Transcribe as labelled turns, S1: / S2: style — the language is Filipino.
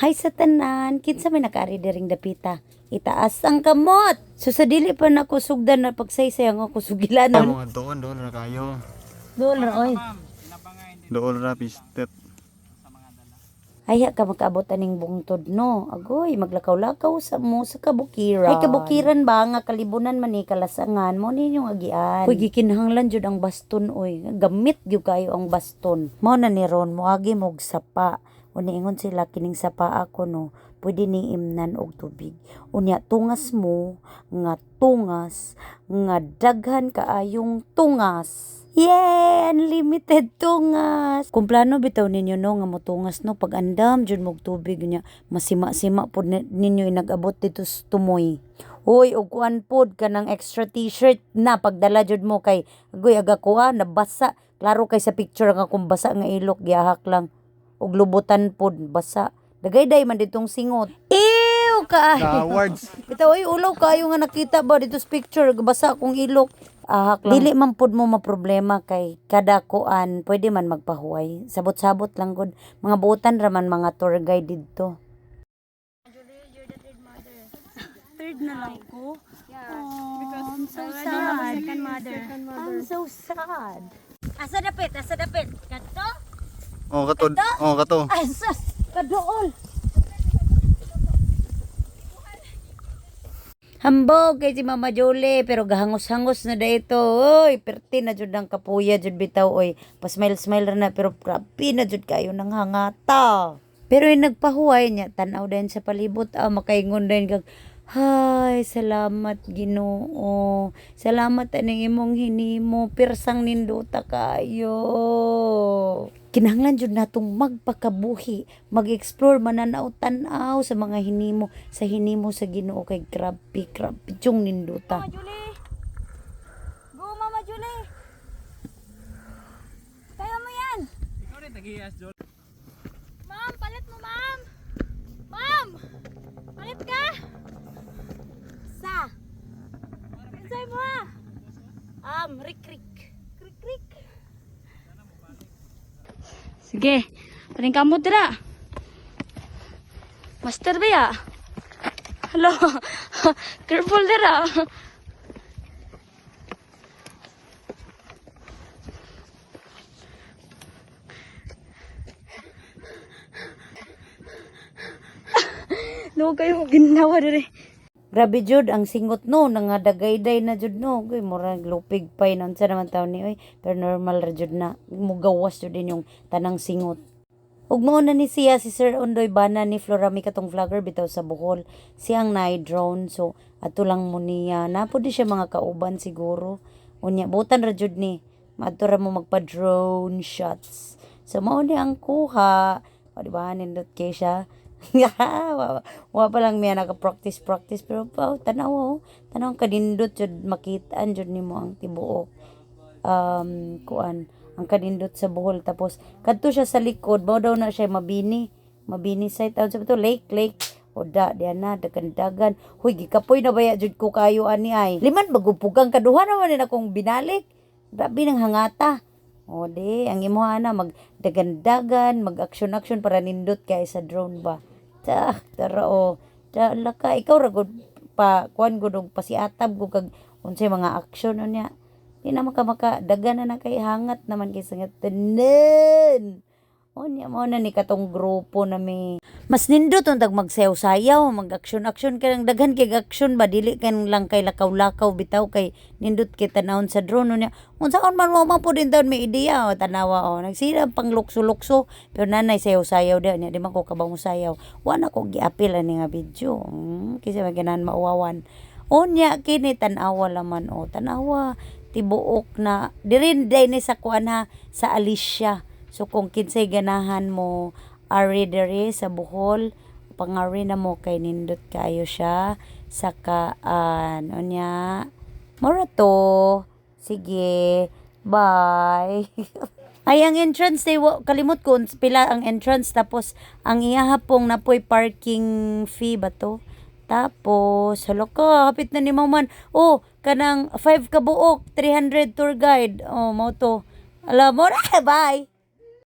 S1: Hay sa tanan, kinsa may nakaari diring dapita. Itaas ang kamot. So sa dili pa na ko sugdan na pagsaysay ang ako sugilanon.
S2: Mga doon ra kayo.
S1: Doon ra oy.
S2: Doon ra pistet.
S1: Ay ka makaabot aning bungtod no. Agoy maglakaw-lakaw sa mo sa kabukiran. Ay kabukiran ba nga kalibunan man ni kalasangan mo ninyong agian. Kuy gikinahanglan jud ang baston oy. Gamit gyud kayo ang baston. Mao na ni ron moagi mog sapa. Uniingon sila kining sapa ako no, pwede ni imnan og tubig. Unya tungas mo nga tungas nga daghan kaayong tungas. Yay! Unlimited tungas! Kung plano bitaw ninyo no nga motungas no, pag andam jud mog tubig niya, masima-sima pod ninyo inag-abot dito sa tumoy. Hoy, og kuan pod kanang extra t-shirt na pagdala jud mo kay agoy aga kuha nabasa. Klaro kay sa picture nga kung basa nga ilok gihahak lang. Og lubutan pod basa. Dagay-day man ditong singot. Ew ka.
S2: Awards.
S1: Bitaw ay ulaw kayo nga nakita ba dito sa picture basa akong ilok. Ahak lang. Dili man pod mo maproblema kay kada kuan pwede man magpahuway. Sabot-sabot lang gud. Mga buotan ra man mga tour guide didto. Third na lang ko. I'm so sad.
S3: Second mother.
S1: I'm so sad. Asa dapit? Asa dapit? Kato?
S2: Oh, kato. Oh, kato.
S1: Asas! Kadool! Hambog kay si Mama Jolie pero gahangos-hangos na dito. Oy, perti na jud ang kapuya jud bitaw oy. Pa-smile-smile ra na pero grabe na jud kayo nang hangata. Pero yung nagpahuway niya tan-aw din sa palibot makaingon din kag hay, salamat Ginoo. Salamat aning imong hinimo, pirsang ninduta kayo. Kinahanglan jud natong magpakabuhi, mag-explore mananaw tan-aw sa mga hinimo, sa hinimo sa Ginoo kay grabe yung ninduta.
S3: Mama Julie! Go, Mama Julie! Kaya mo yan! Ma'am, palit mo, ma'am! Ma'am! Palit ka! Sa! Insay mo ha!
S1: Rik-rik.
S3: Krik-krik! Sige, paling kamu dira. Master ba ya? Hello, careful dira. No kayo ginawa diri.
S1: Grabe jud ang singot no, nangadagayday na jud no. Uy, murag lupig pay non sa naman taon ni oy. Pero normal ra jud na. Mugawas jud din yung tanang singot. Ug mao na ni siya si Sir Ondoy Bana ni Florami katong vlogger bitaw sa Bohol. Siyang naay drone so ato lang mo niya. Napo di siya mga kauban siguro. Unya butan ra jud ni. Maadto ra mo magpa-drone shots. So mao ni ang kuha. O di ba nindot kay siya. wa pa lang miya naka-practice pero tanaw kadindot jud makitaan jud nimo ang tibuok kuan ang kadindot sa Bohol tapos kadto siya sa likod mao daw na siya mabini site sa to lake o diyan na dagan huy gikapoy na baya jud ko kayo ani ay liman bagupugang kaduha naman ni akong binalik grabe nang hangata. O di, ang imuha na magdagan-dagan, mag-action para nindot kay sa drone ba. Tara o. Laka, ikaw ragod pa, kuhan gud og pasiatab ko kag unsay mga action niya. Di na maka dagan na kay hangat naman kay sangat tanan. O niya mo na ni katong grupo na may mas nindot untag magsayaw-sayaw, mag-action ka lang daghan kay action ba dili kan lang kay lakaw-lakaw bitaw kay nindot kay tanawon sa drone niya. Unsaon man mo po din daw may ideya o tanawa o nagsira pang lukso-lukso pero nanay sayaw-sayaw daw niya di man ko kabang sayaw. Wa na ko giapil ani nga video. Kasi maganan mauwawan. O niya kini tanawa laman o tanawa tibuok na diri day ni sa kuan ha sa Alicia. So kung kinsay ganahan mo ari diri sa Bohol pangari na mo kay nindot kayo siya sakaan unya mora to sige bye. Ay ang entrance day kalimot ko pila ang entrance tapos ang iyahapong napoy parking fee ba to tapos halo ka hapit na ni Maman kanang 5 ka buok 300 tour guide mo to alam mo na bye.